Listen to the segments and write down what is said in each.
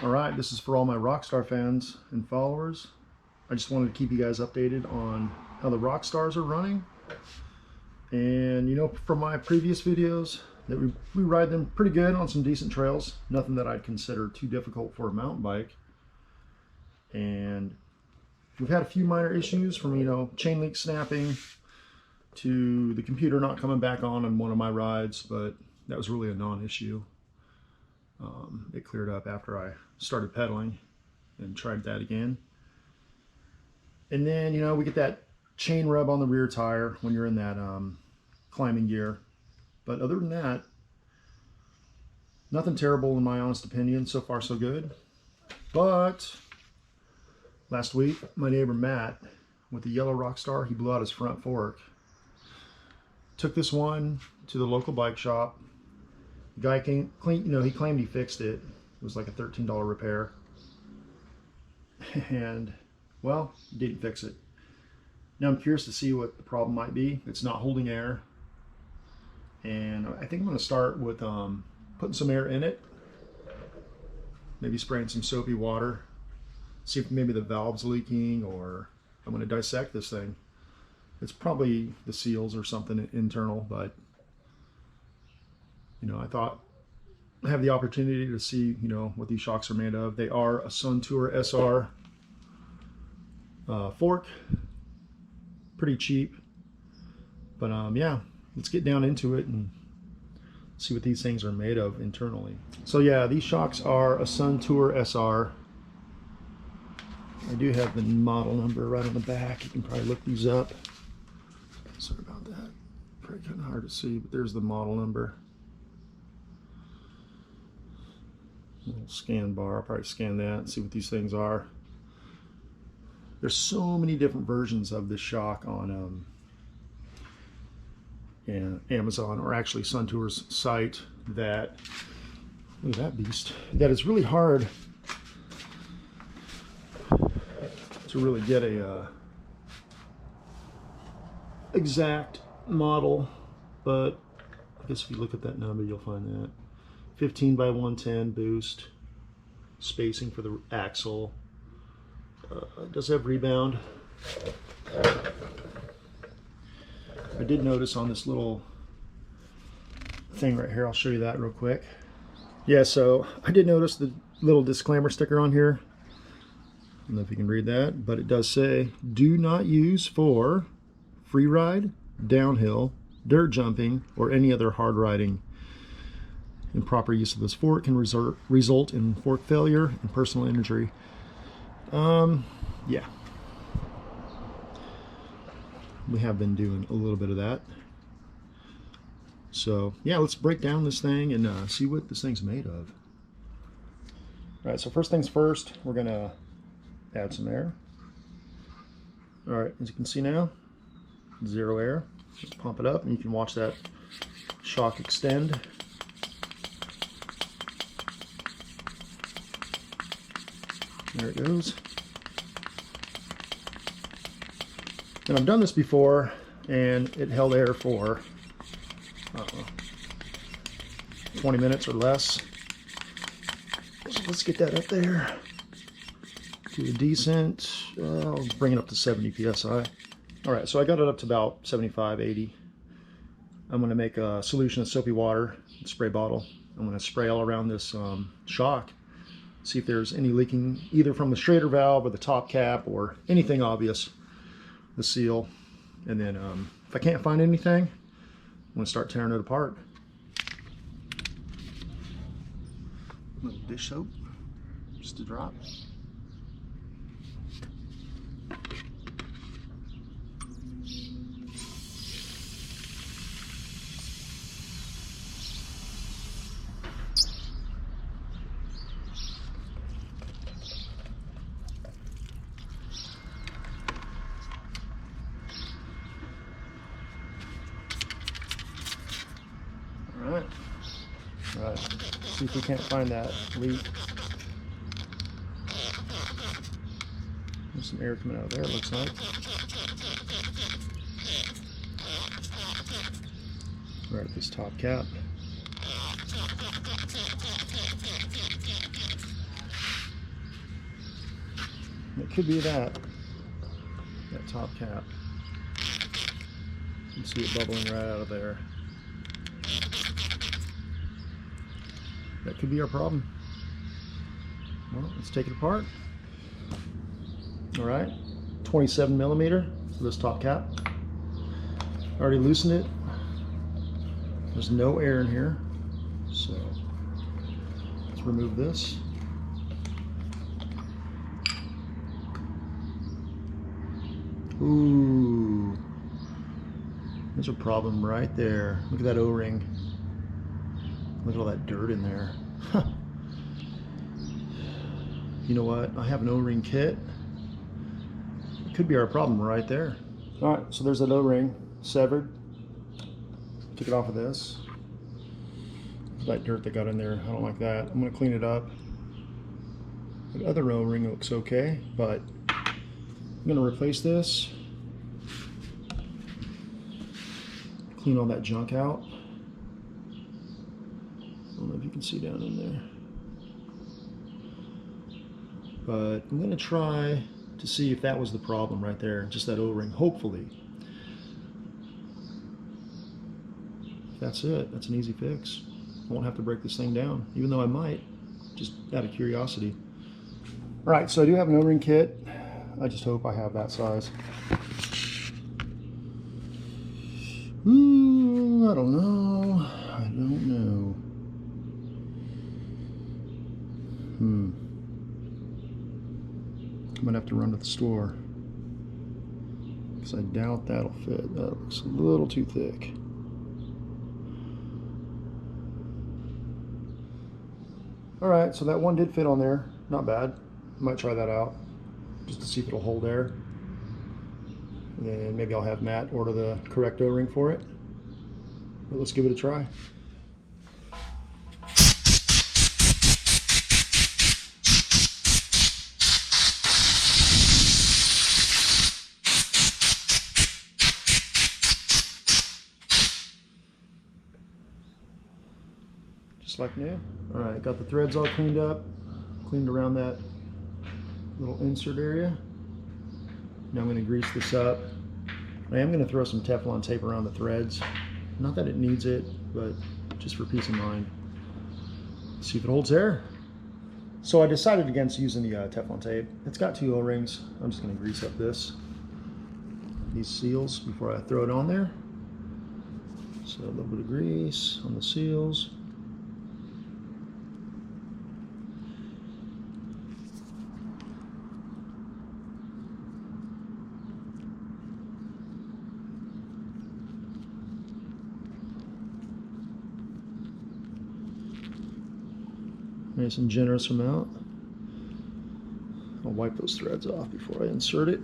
Alright, this is for all my Rockstar fans and followers. I just wanted to keep you guys updated on how the Rockstars are running. And you know, from my previous videos, that we ride them pretty good on some decent trails. Nothing that I'd consider too difficult for a mountain bike. And we've had a few minor issues from, you know, chain link snapping to the computer not coming back on one of my rides, but that was really a non-issue. It cleared up after I started pedaling and tried that again. And then, you know, we get that chain rub on the rear tire when you're in that climbing gear. But other than that, nothing terrible in my honest opinion. So far, so good. But last week, my neighbor Matt, with the yellow Rockstar, he blew out his front fork. Took this one to the local bike shop. The guy came clean, you know, he claimed he fixed it. It was like a $13 repair. And, well, he didn't fix it. Now I'm curious to see what the problem might be. It's not holding air. And I think I'm going to start with putting some air in it. Maybe spraying some soapy water. See if maybe the valve's leaking, or I'm going to dissect this thing. It's probably the seals or something internal, but you know, I thought I have the opportunity to see, you know, what these shocks are made of. They are a Suntour SR fork, pretty cheap, but yeah, let's get down into it and see what these things are made of internally. So yeah, these shocks are a Suntour SR. I do have the model number right on the back. You can probably look these up. Sorry about that. Probably kind of hard to see, but there's the model number. Little scan bar. I'll probably scan that and see what these things are. There's so many different versions of this shock on Amazon, or actually Suntour's site, that, look at that beast, that it's really hard to really get a exact model, but I guess if you look at that number, you'll find that 15 by 110 boost, spacing for the axle. It does have rebound. I did notice on this little thing right here, I'll show you that real quick. Yeah, so I did notice the little disclaimer sticker on here. I don't know if you can read that, but it does say, do not use for free ride, downhill, dirt jumping, or any other hard riding. Improper use of this fork can result in fork failure and personal injury. Yeah. We have been doing a little bit of that. So, yeah, let's break down this thing and see what this thing's made of. All right, so first things first, we're going to add some air. All right, as you can see now, zero air. Just pump it up and you can watch that shock extend. There it goes. And I've done this before, and it held air for 20 minutes or less. So let's get that up there to a decent, I'll bring it up to 70 psi. All right, so I got it up to about 75, 80. I'm going to make a solution of soapy water, spray bottle. I'm going to spray all around this shock. See if there's any leaking either from the straighter valve or the top cap or anything obvious, the seal. And then if I can't find anything, I'm going to start tearing it apart. A little dish soap, just a drop. All right, see if we can't find that leak. There's some air coming out of there, it looks like. Right at this top cap. It could be that top cap. You can see it bubbling right out of there. That could be our problem. Well, let's take it apart. All right, 27 millimeter for this top cap. Already loosened it. There's no air in here, so let's remove this. Ooh, there's a problem right there. Look at that O-ring. Look at all that dirt in there. You know what? I have an O-ring kit. It could be our problem right there. All right, so there's that O-ring severed. Took it off of this. That dirt that got in there, I don't like that. I'm gonna clean it up. The other O-ring looks okay, but I'm gonna replace this. Clean all that junk out. I don't know if you can see down in there. But I'm gonna try to see if that was the problem right there, just that O-ring, hopefully. If that's it, that's an easy fix. I won't have to break this thing down, even though I might, just out of curiosity. All right, so I do have an O-ring kit. I just hope I have that size. Ooh, I don't know. I don't know. I'm gonna have to run to the store because I doubt that'll fit. That looks a little too thick. All right, so that one did fit on there. Not bad. Might try that out just to see if it'll hold air. And then maybe I'll have Matt order the correct O-ring for it. But let's give it a try. Just like new. All right, got the threads all cleaned up, cleaned around that little insert area. Now I'm going to grease this up. I am going to throw some Teflon tape around the threads. Not that it needs it, but just for peace of mind. See if it holds air. So I decided against using the Teflon tape. It's got two O-rings. I'm just going to grease up these seals before I throw it on there. So a little bit of grease on the seals. Nice and generous amount. I'll wipe those threads off before I insert it.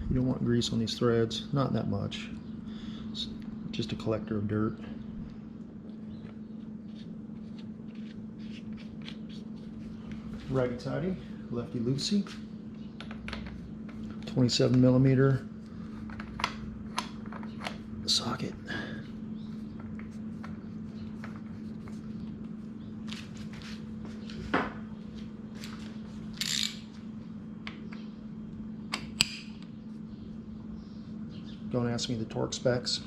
You don't want grease on these threads, not that much. It's just a collector of dirt. Righty tighty, lefty loosey. 27 millimeter socket. Don't ask me the torque specs.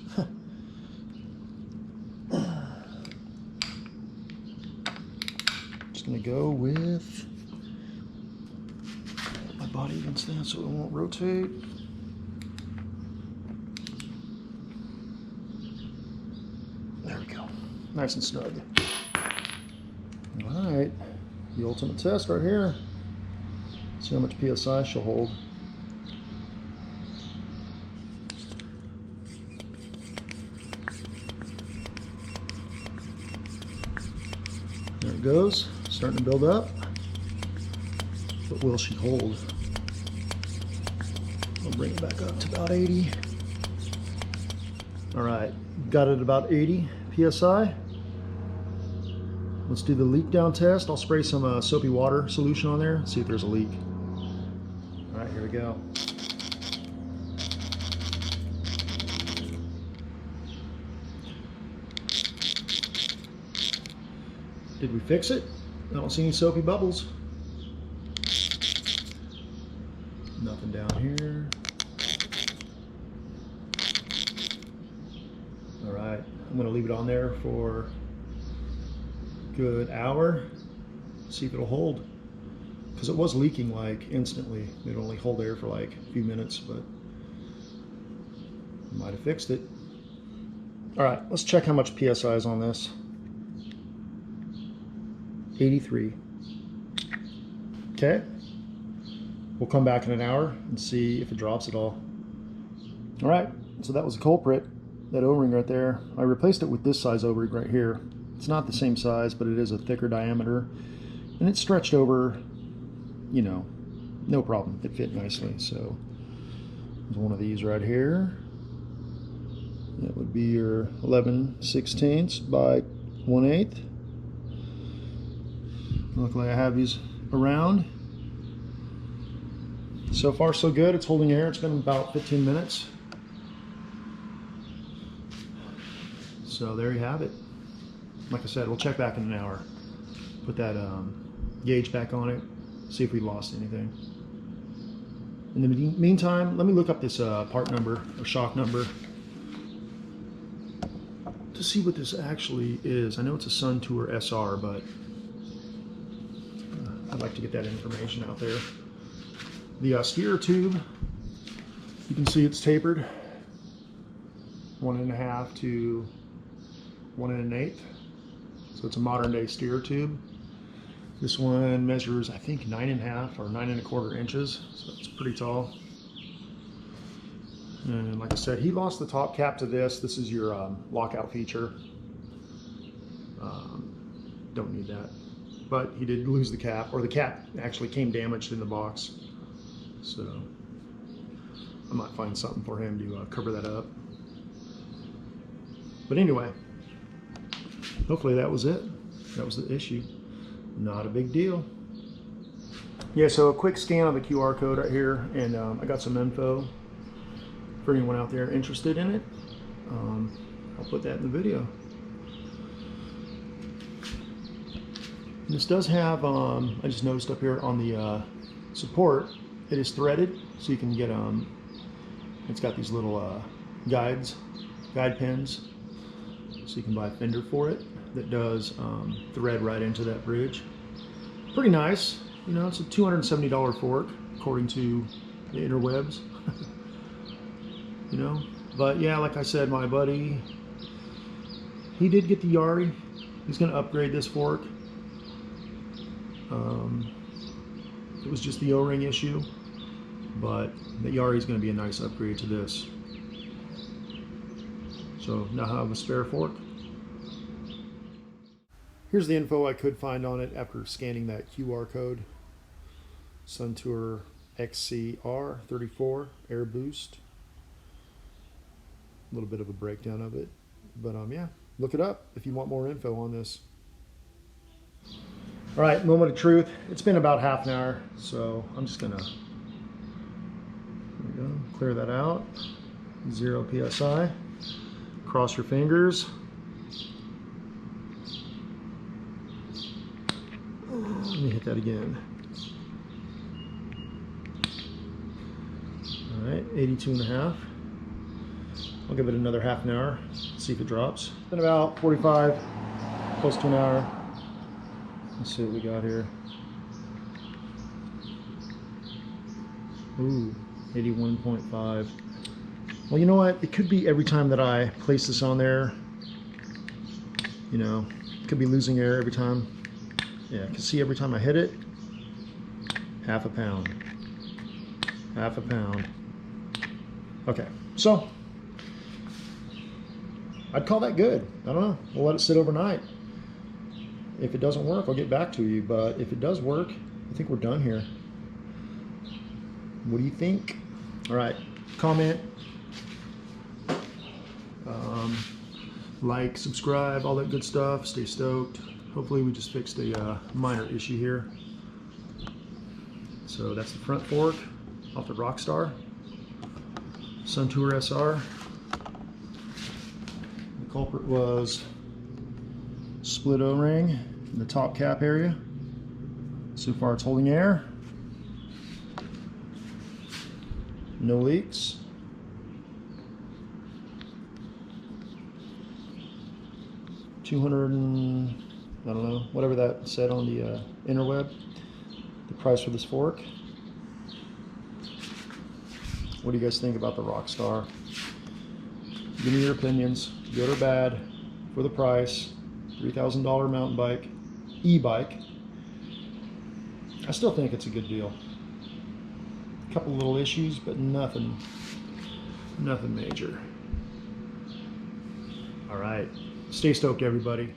Just gonna go with my body against that so it won't rotate. There we go. Nice and snug. All right, the ultimate test right here. See how much PSI she'll hold. There it goes, starting to build up. But will she hold? I'll bring it back up to about 80. All right, got it at about 80 PSI. Let's do the leak down test. I'll spray some soapy water solution on there, see if there's a leak. All right, here we go. Did we fix it? I don't see any soapy bubbles. Nothing down here. All right, I'm gonna leave it on there for a good hour, see if it'll hold. Because it was leaking like instantly. It'd only hold there for like a few minutes, but might have fixed it. All right, let's check how much PSI is on this. 83. Okay. We'll come back in an hour and see if it drops at all. All right, so that was the culprit, that O-ring right there. I replaced it with this size O-ring right here. It's not the same size, but it is a thicker diameter. And it stretched over, you know, no problem. It fit nicely. So there's one of these right here. That would be your 11/16 by 1/8. Luckily I have these around. So far so good. It's holding air. It's been about 15 minutes. So there you have it. Like I said, we'll check back in an hour. Put that gauge back on it. See if we lost anything. In the meantime, let me look up this part number or shock number to see what this actually is. I know it's a Suntour SR, but I'd like to get that information out there. The steer tube, you can see it's tapered 1 1/2 to 1 1/8. So it's a modern day steer tube. This one measures, I think, 9 1/2 or 9 1/4 inches, so it's pretty tall. And like I said, he lost the top cap to this. This is your lockout feature. Don't need that. But he did lose the cap, or the cap actually came damaged in the box. So I might find something for him to cover that up. But anyway, hopefully that was it. That was the issue. Not a big deal. Yeah, so a quick scan of the QR code right here, and I got some info for anyone out there interested in it. I'll put that in the video. And this does have, I just noticed up here on the support, it is threaded, so you can get, it's got these little guide pins, so you can buy a fender for it that does thread right into that bridge. Pretty nice. You know, it's a $270 fork, according to the interwebs. You know, but yeah, like I said, my buddy, he did get the Yari. He's going to upgrade this fork. It was just the O-ring issue, but the Yari is going to be a nice upgrade to this. So now I have a spare fork. Here's the info I could find on it after scanning that QR code. Suntour XCR34 Air Boost. A little bit of a breakdown of it, but yeah, look it up if you want more info on this. All right, moment of truth. It's been about half an hour, so I'm just gonna, there we go, clear that out. 0 PSI. Cross your fingers. Let me hit that again. All right, 82.5. I'll give it another half an hour, see if it drops. It's been about 45, close to an hour. Let's see what we got here. Ooh, 81.5. Well, you know what? It could be every time that I place this on there. You know, it could be losing air every time. Yeah, I can see every time I hit it, half a pound. Half a pound. Okay, so I'd call that good. I don't know. We'll let it sit overnight. If it doesn't work, I'll get back to you. But if it does work, I think we're done here. What do you think? All right, comment, like, subscribe, all that good stuff. Stay stoked. Hopefully we just fixed a minor issue here. So that's the front fork off the Rockstar Suntour SR. The culprit was split O-ring in the top cap area. So far it's holding air. No leaks. $200 and I don't know, whatever that said on the interweb. The price for this fork. What do you guys think about the Rockstar? Give me your opinions, good or bad, for the price. $3,000 mountain bike, e-bike. I still think it's a good deal. A couple little issues, but nothing major. All right, stay stoked, everybody.